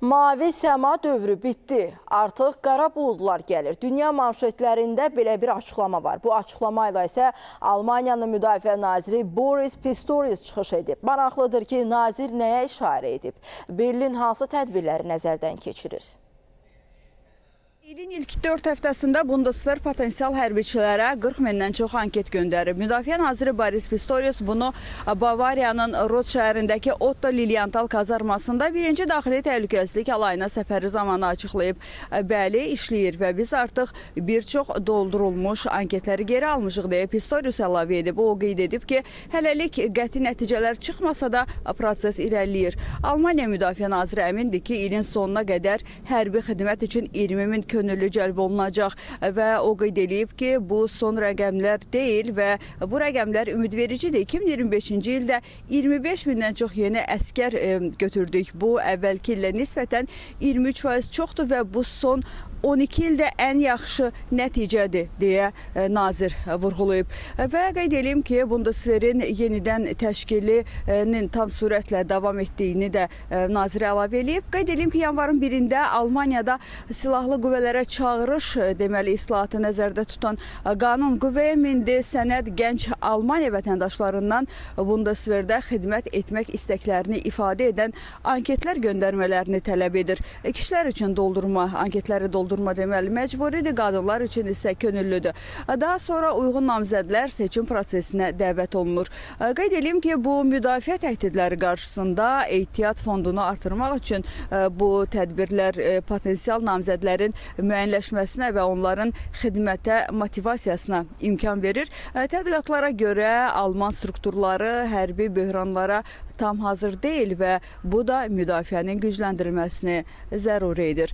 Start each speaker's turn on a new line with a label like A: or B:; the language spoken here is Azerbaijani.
A: Mavi səma dövrü bitdi. Artıq qara buludlar gəlir. Dünya manşetlərində belə bir açıqlama var. Bu açıqlama ilə isə Almaniyanın müdafiə naziri Boris Pistorius çıxış edib. Maraqlıdır ki, nazir nəyə işarə edib? Berlin hansı tədbirləri nəzərdən keçirir?
B: İlin ilk 4 həftəsində Bundeswehr potensial hərbiçilərə 40 mindən çox anket göndərib. Müdafiə naziri Boris Pistorius bunu Bavariyanın Rot şəhərindəki Otto Lilienthal kazarmasında 1-ci daxili təhlükəsizlik alayına səfəri zamanı açıqlayıb. Bəli, işləyir və biz artıq bir çox doldurulmuş anketləri geri almışıq deyə Pistorius əlavə edib. O qeyd edib ki, hələlik qəti nəticələr çıxmasa da proses irəliləyir. Almaniya müdafiə naziri əmindir ki, ilin sonuna qədər hərbi xidmət üçün 20 min könüllü cəlb olunacaq və o qeyd edib ki, bu son rəqəmlər deyil və bu rəqəmlər ümidvericidir. 2025-ci ildə 25 mindən çox yeni əskər götürdük. Bu əvvəlki illə nisbətən 23% çoxdur və bu son 12 ildə ən yaxşı nəticədir deyə nazir vurğulayıb. Və qeyd edeyim ki, Bundeswehrin yenidən təşkilinin tam sürətlə davam etdiyini də nazir əlavə edib. Qeyd edeyim ki, yanvarın 1-də Almaniyada silahlı qüvvələrə çağırış deməli islahatı nəzərdə tutan qanun qüvvəyə mindi. Sənəd gənc Almaniya vətəndaşlarından Bundeswehrdə xidmət etmək istəklərini ifadə edən anketlər göndərmələrini tələb edir. Kişilər üçün anketləri doldurma deməli məcburidir, qadınlar üçün isə könüllüdür. Daha sonra uyğun namizədlər seçim prosesinə dəvət olunur. Qeyd edeyim ki, bu müdafiə təhdidləri qarşısında ehtiyat fondunu artırmaq üçün bu tədbirlər potensial namizədlərin müəyyənləşməsinə və onların xidmətə motivasiyasına imkan verir. Tədqiqatlara görə Alman strukturları hərbi böhranlara tam hazır deyil və bu da müdafiənin gücləndirilməsini zəruri edir.